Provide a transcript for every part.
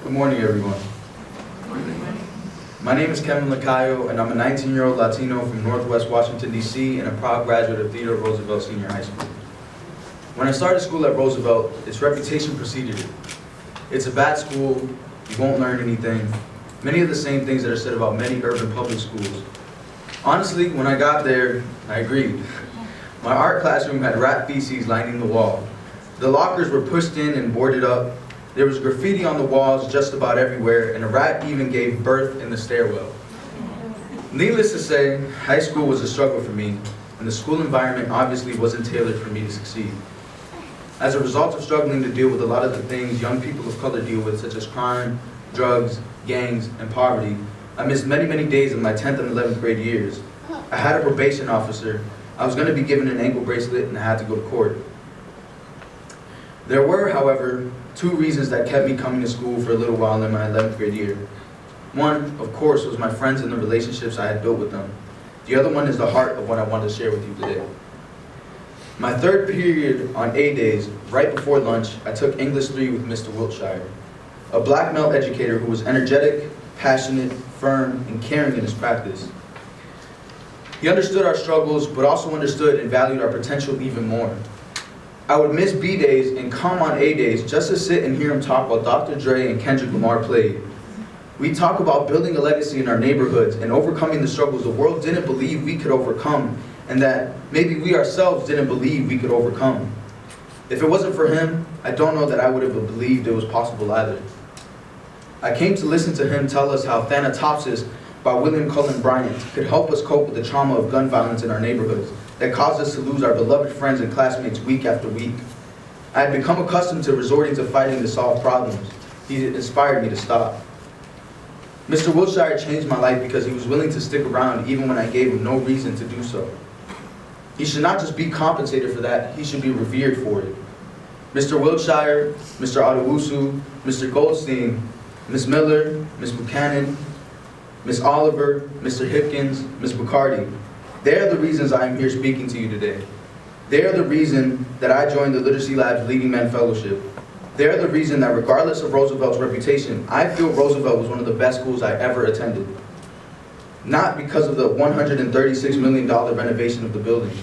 Good morning, everyone. My name is Kenvin Lacayo, and I'm a 19-year-old Latino from Northwest Washington, D.C., and a proud graduate of Theodore Roosevelt Senior High School. When I started school at Roosevelt, its reputation preceded it. It's a bad school, you won't learn anything, many of the same things that are said about many urban public schools. Honestly, when I got there, I agreed. My art classroom had rat feces lining the wall. The lockers were pushed in and boarded up. There was graffiti on the walls just about everywhere, and a rat even gave birth in the stairwell. Needless to say, high school was a struggle for me, and the school environment obviously wasn't tailored for me to succeed. As a result of struggling to deal with a lot of the things young people of color deal with, such as crime, drugs, gangs, and poverty, I missed many days of my 10th and 11th grade years. I had a probation officer, I was going to be given an ankle bracelet, and I had to go to court. There were, however, two reasons that kept me coming to school for a little while in my 11th grade year. One, of course, was my friends and the relationships I had built with them. The other one is the heart of what I wanted to share with you today. My third period on A days, right before lunch, I took English 3 with Mr. Wiltshire, a black male educator who was energetic, passionate, firm, and caring in his practice. He understood our struggles, but also understood and valued our potential even more. I would miss B days and come on A days just to sit and hear him talk while Dr. Dre and Kendrick Lamar played. We talk about building a legacy in our neighborhoods and overcoming the struggles the world didn't believe we could overcome, and that maybe we ourselves didn't believe we could overcome. If it wasn't for him, I don't know that I would have believed it was possible either. I came to listen to him tell us how Thanatopsis by William Cullen Bryant could help us cope with the trauma of gun violence in our neighborhoods that caused us to lose our beloved friends and classmates week after week. I had become accustomed to resorting to fighting to solve problems. He inspired me to stop. Mr. Wiltshire changed my life because he was willing to stick around even when I gave him no reason to do so. He should not just be compensated for that, he should be revered for it. Mr. Wiltshire, Mr. Adewusu, Mr. Goldstein, Ms. Miller, Ms. Buchanan, Ms. Oliver, Mr. Hipkins, Ms. Bacardi. They are the reasons I am here speaking to you today. They are the reason that I joined the Literacy Lab's Leading Men Fellowship. They are the reason that regardless of Roosevelt's reputation, I feel Roosevelt was one of the best schools I ever attended. Not because of the $136 million renovation of the building.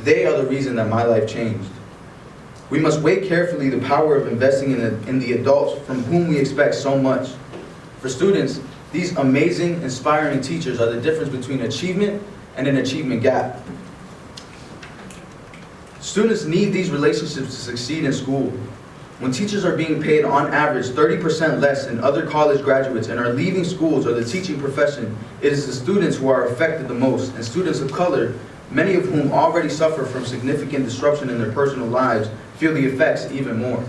They are the reason that my life changed. We must weigh carefully the power of investing in the adults from whom we expect so much. For students, these amazing, inspiring teachers are the difference between achievement and an achievement gap. Students need these relationships to succeed in school. When teachers are being paid on average 30% less than other college graduates and are leaving schools or the teaching profession, it is the students who are affected the most, and students of color, many of whom already suffer from significant disruption in their personal lives, feel the effects even more.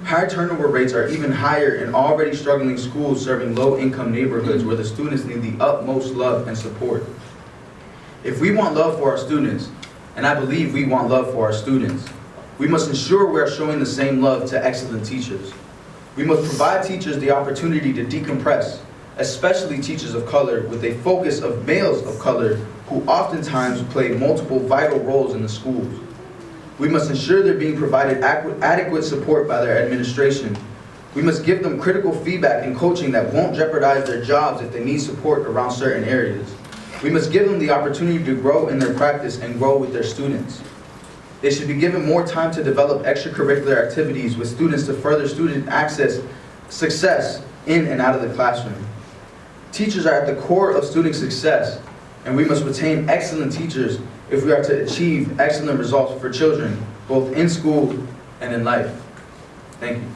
High turnover rates are even higher in already struggling schools serving low-income neighborhoods where the students need the utmost love and support. If we want love for our students, and I believe we want love for our students, we must ensure we are showing the same love to excellent teachers. We must provide teachers the opportunity to decompress, especially teachers of color, with a focus of males of color who oftentimes play multiple vital roles in the schools. We must ensure they're being provided adequate support by their administration. We must give them critical feedback and coaching that won't jeopardize their jobs if they need support around certain areas. We must give them the opportunity to grow in their practice and grow with their students. They should be given more time to develop extracurricular activities with students to further student success in and out of the classroom. Teachers are at the core of student success, and we must retain excellent teachers if we are to achieve excellent results for children, both in school and in life. Thank you.